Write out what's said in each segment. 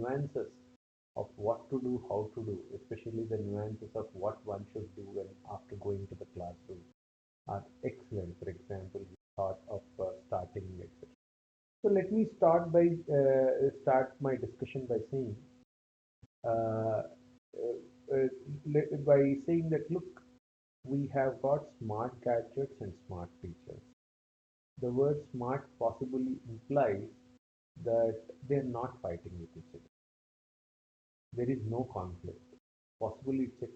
nuances of what to do, how to do, especially the nuances of what one should do when after going to the classroom are excellent. For example, we thought of starting, etc. So let me start my discussion by saying uh, by saying that look, we have got smart gadgets and smart teachers. The word smart possibly implies that they're not fighting with each other. There is no conflict. Possibly it's a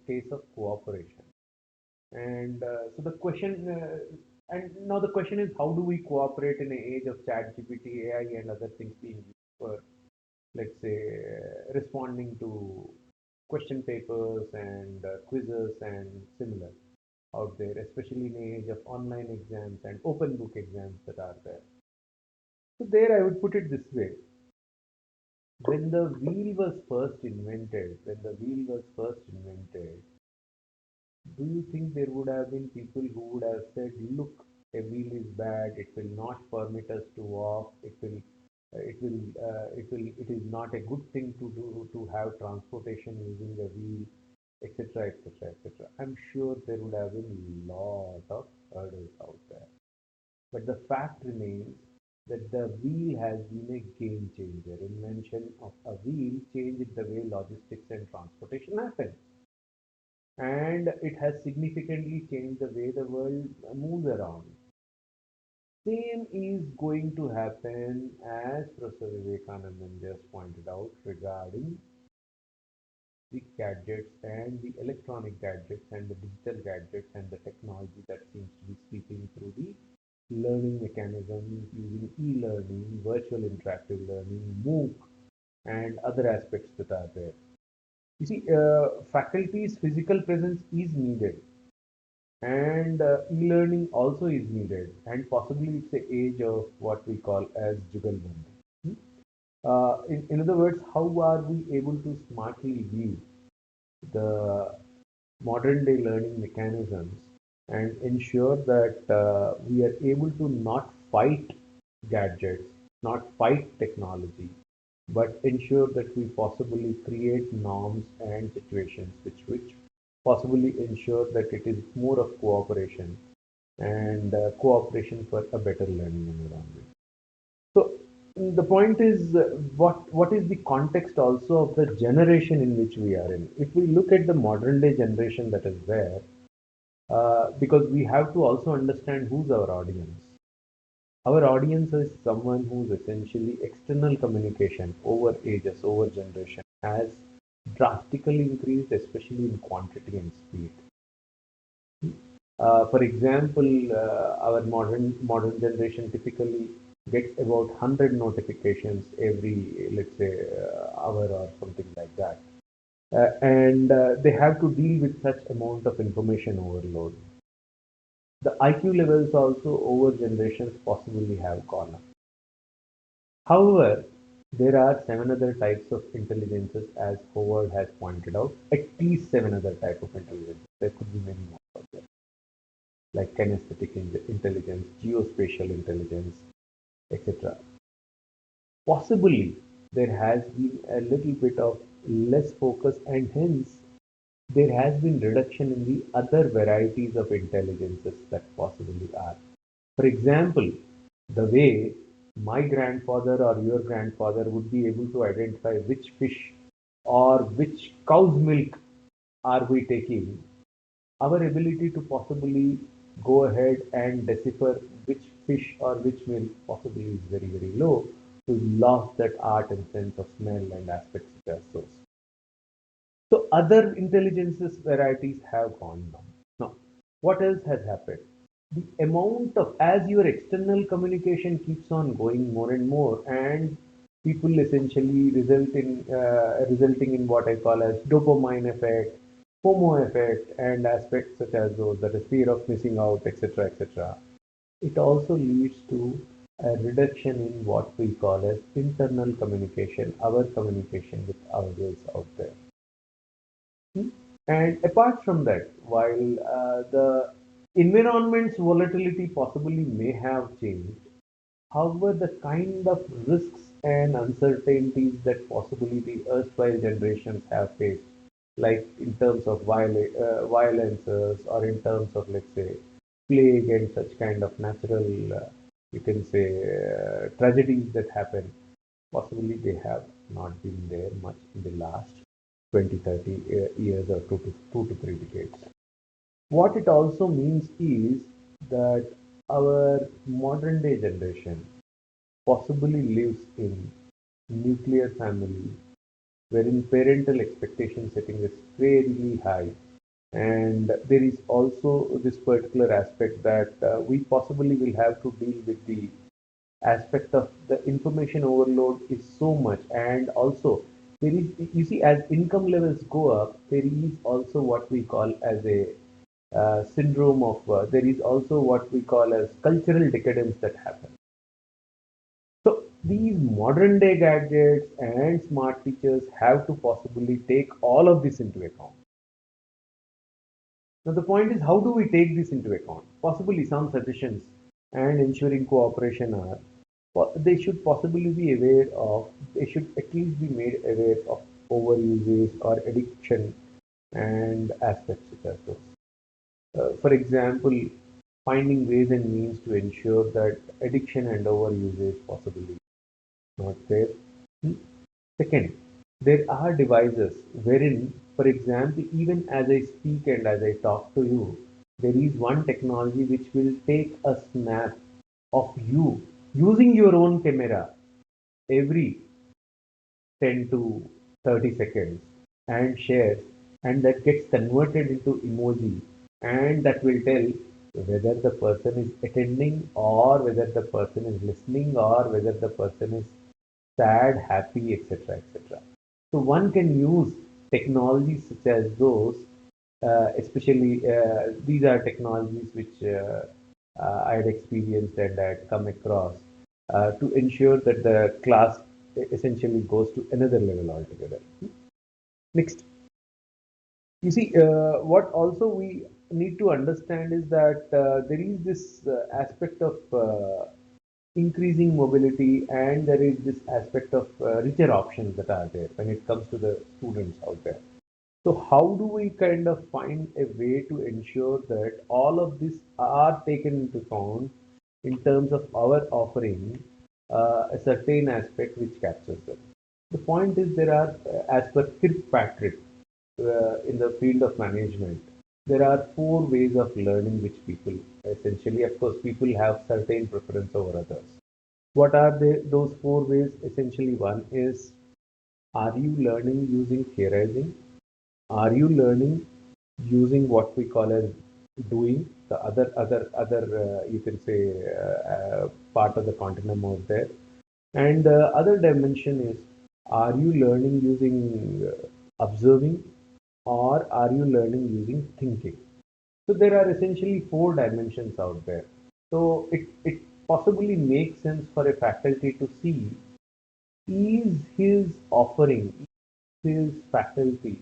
case of cooperation. And so the question, and now the question is, how do we cooperate in an age of chat GPT, AI, and other things being used for, let's say, responding to question papers and quizzes and similar out there, especially in the age of online exams and open book exams that are there. So there I would put it this way. When the wheel was first invented, do you think there would have been people who would have said, look, a wheel is bad, it will not permit us to walk, it is not a good thing to do, to have transportation using a wheel, etc., etc., etc. I'm sure there would have been a lot of hurdles out there. But the fact remains that the wheel has been a game changer. Invention of a wheel changed the way logistics and transportation happen. And it has significantly changed the way the world moves around. Same is going to happen as Professor Vivekanandan just pointed out regarding the gadgets and the electronic gadgets and the digital gadgets and the technology that seems to be sweeping through the learning mechanisms using e-learning, virtual interactive learning, MOOC, and other aspects that are there. You see, faculty's physical presence is needed, and e-learning also is needed, and possibly it's the age of what we call as jugalbandi. In other words, how are we able to smartly view the modern day learning mechanisms and ensure that we are able to not fight gadgets, not fight technology, but ensure that we possibly create norms and situations which possibly ensure that it is more of cooperation and cooperation for a better learning environment. So the point is, what is the context also of the generation in which we are in? If we look at the modern day generation that is there, because we have to also understand who's our audience. Our audience is someone who's essentially external communication over ages, over generation, has drastically increased, especially in quantity and speed. For example, our modern generation typically gets about 100 notifications every, let's say, hour or something like that, and they have to deal with such amount of information overload. The IQ levels also over generations possibly have gone up. However, there are seven other types of intelligences, as Howard has pointed out. At least seven other types of intelligence. There could be many more out there, like kinesthetic intelligence, geospatial intelligence, etc. Possibly there has been a little bit of less focus, and hence there has been reduction in the other varieties of intelligences that possibly are. For example, the way my grandfather or your grandfather would be able to identify which fish or which cow's milk are we taking, our ability to possibly go ahead and decipher which fish or which milk possibly is very, very low. We've lost that art and sense of smell and aspects such as those. So other intelligences varieties have gone down. Now, what else has happened? The amount of, as your external communication keeps on going more and more, and people essentially resulting in what I call as dopamine effect, FOMO effect, and aspects such as those, that is fear of missing out, etc., etc. It also leads to a reduction in what we call as internal communication, our communication with others out there. And apart from that, while the environment's volatility possibly may have changed, however, the kind of risks and uncertainties that possibly the erstwhile generations have faced, like in terms of violences or in terms of, let's say, plague and such kind of natural, you can say, tragedies that happen. Possibly they have not been there much in the last 20, 30 years or 2 to 3 decades. What it also means is that our modern day generation possibly lives in nuclear family wherein parental expectation setting is fairly high, and there is also this particular aspect that we possibly will have to deal with the aspect of the information overload is so much. And also there is, you see, as income levels go up, there is also what we call as a syndrome of there is also what we call as cultural decadence that happens. So these modern day gadgets and smart features have to possibly take all of this into account. Now the point is, how do we take this into account? Possibly some suggestions and ensuring cooperation are, they should possibly be aware of, they should at least be made aware of overusage or addiction and aspects such as those. For example, finding ways and means to ensure that addiction and overusage possibly not there. Second, there are devices wherein, for example, even as I speak and as I talk to you, there is one technology which will take a snap of you using your own camera every 10 to 30 seconds and shares, and that gets converted into emoji, and that will tell whether the person is attending or whether the person is listening or whether the person is sad, happy, etc., etc. So one can use technologies such as those, especially these are technologies which I had experienced and I had come across to ensure that the class essentially goes to another level altogether. Next, you see, what also we need to understand is that there is this aspect of increasing mobility, and there is this aspect of richer options that are there when it comes to the students out there. So how do we kind of find a way to ensure that all of this are taken into account in terms of our offering a certain aspect which captures them? The point is, there are, as per Kirkpatrick, in the field of management, there are 4 ways of learning which people essentially, of course, people have certain preference over others. What are those 4 ways? Essentially, one is, are you learning using theorizing? Are you learning using what we call as doing? The other you can say part of the continuum out there. And the other dimension is, are you learning using observing, or are you learning using thinking? So there are essentially 4 dimensions out there. So it possibly makes sense for a faculty to see, is his offering, his faculty,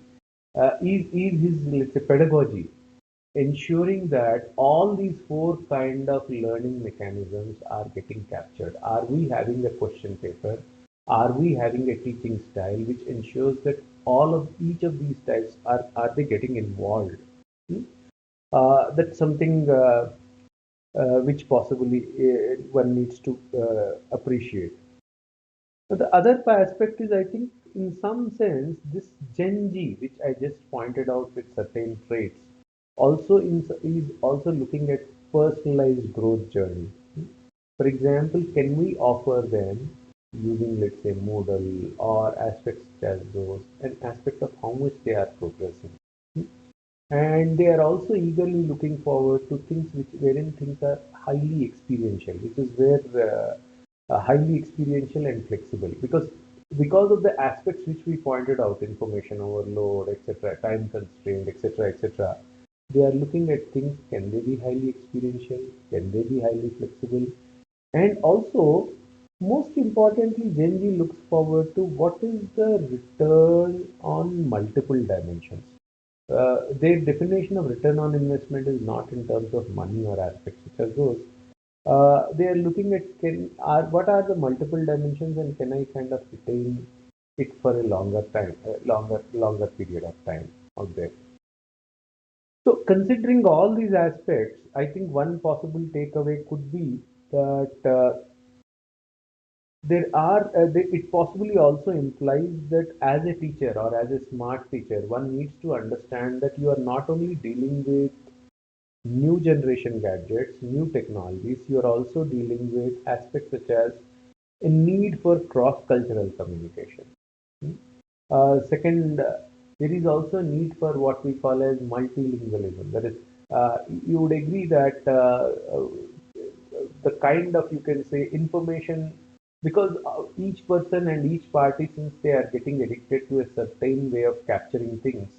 is his, let's say, pedagogy ensuring that all these 4 kind of learning mechanisms are getting captured? Are we having a question paper? Are we having a teaching style which ensures that all of each of these types are they getting involved? Hmm? That's something which possibly one needs to appreciate. But the other aspect is, I think, in some sense, this Gen Z, which I just pointed out with certain traits, also is also looking at personalized growth journey. For example, can we offer them using, let's say, Moodle or aspects such as those, an aspect of how much they are progressing? And they are also eagerly looking forward to things which wherein things are highly experiential, which is where highly experiential and flexible, because of the aspects which we pointed out, information overload, etc., time constraint, etc., etc. They are looking at things: can they be highly experiential? Can they be highly flexible? And also, most importantly, Gen Z looks forward to what is the return on multiple dimensions. Their definition of return on investment is not in terms of money or aspects such as those, They are looking at what are the multiple dimensions and can I kind of retain it for a longer time, longer period of time out there. So considering all these aspects, I think one possible takeaway could be that it possibly also implies that as a teacher or as a smart teacher, one needs to understand that you are not only dealing with new generation gadgets, new technologies, you are also dealing with aspects such as a need for cross-cultural communication. Second, there is also a need for what we call as multilingualism. That is, you would agree that the kind of, you can say, information, because each person and each party, since they are getting addicted to a certain way of capturing things,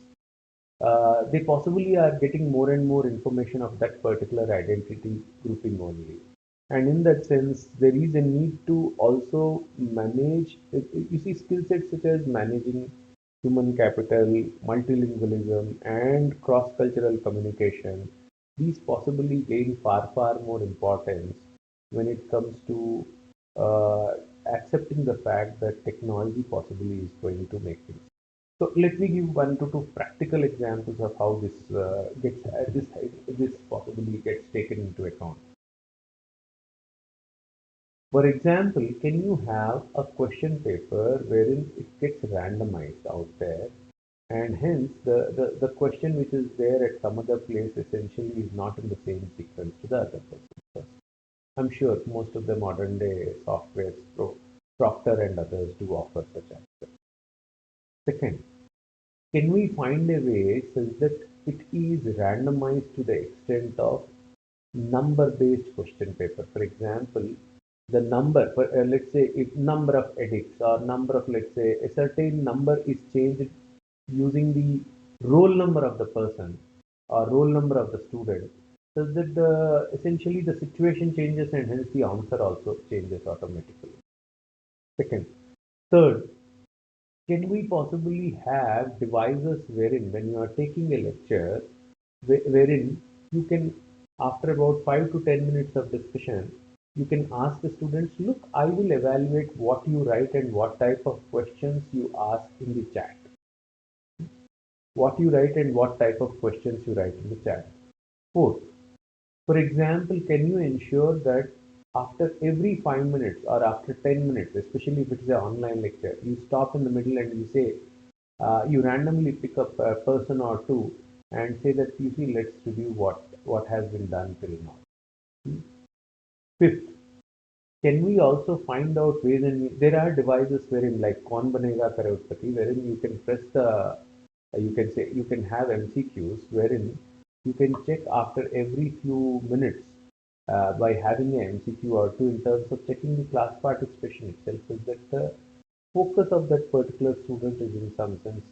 they possibly are getting more and more information of that particular identity grouping only. And in that sense, there is a need to also manage, you see, skill sets such as managing human capital, multilingualism, and cross cultural communication. These possibly gain far, far more importance when it comes to uh, accepting the fact that technology possibly is going to make things. So let me give one to two practical examples of how this possibly gets taken into account. For example, can you have a question paper wherein it gets randomized out there, and hence the question which is there at some other place essentially is not in the same sequence to the other person. I'm sure most of the modern day softwares, Proctor and others do offer such access. Second, can we find a way such that it is randomized to the extent of number-based question paper? For example, the number, let's say, if number of edits or number of, let's say, a certain number is changed using the roll number of the person or roll number of the student, so that essentially the situation changes and hence the answer also changes automatically. Second, third, can we possibly have devices wherein when you are taking a lecture, wherein you can, after about 5 to 10 minutes of discussion, you can ask the students, look, I will evaluate what you write and what type of questions you ask in the chat. What you write and what type of questions you write in the chat. Fourth, for example, can you ensure that after every 5 minutes or after 10 minutes, especially if it's an online lecture, you stop in the middle and you say, you randomly pick up a person or two and say that, you see, let's review what has been done till now. Fifth, can we also find out ways, and there are devices wherein like Kaun Banega Crorepati, wherein you can press the, you can say, you can have MCQs wherein you can check after every few minutes by having an MCQ or two in terms of checking the class participation itself, so that the focus of that particular student is in some sense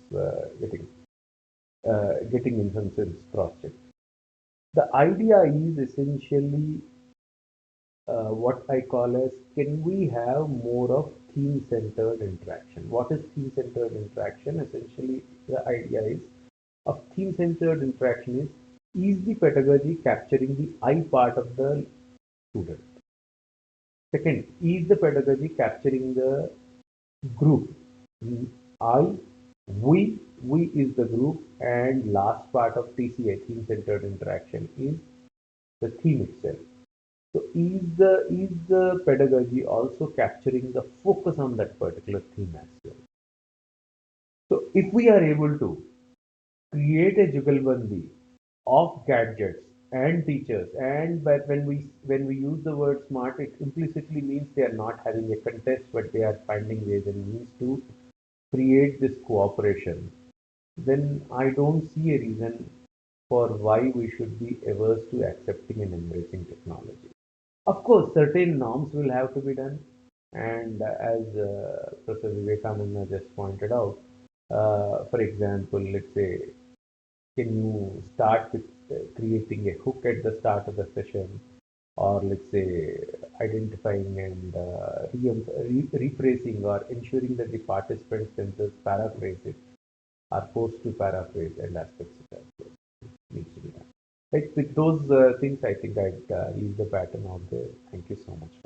getting in some sense cross-checked. The idea is essentially what I call as, can we have more of theme-centered interaction? What is theme-centered interaction? Essentially, the idea is of theme-centered interaction is the pedagogy capturing the I part of the student? Second, is the pedagogy capturing the group? I, we is the group, and last part of TCI, theme-centered interaction, is the theme itself. So is the pedagogy also capturing the focus on that particular theme as well? So if we are able to create a jugalbandi of gadgets and teachers, and but when we use the word smart, it implicitly means they are not having a contest, but they are finding ways and means to create this cooperation, then I don't see a reason for why we should be averse to accepting and embracing technology. Of course, certain norms will have to be done, and as Professor Vivekananda just pointed out, for example, let's say, can you start with creating a hook at the start of the session, or let's say identifying and rephrasing or ensuring that the participants themselves paraphrase it, are forced to paraphrase, and aspects of that needs to be done. Right, with those things, I think I'd leave the pattern out there. Thank you so much.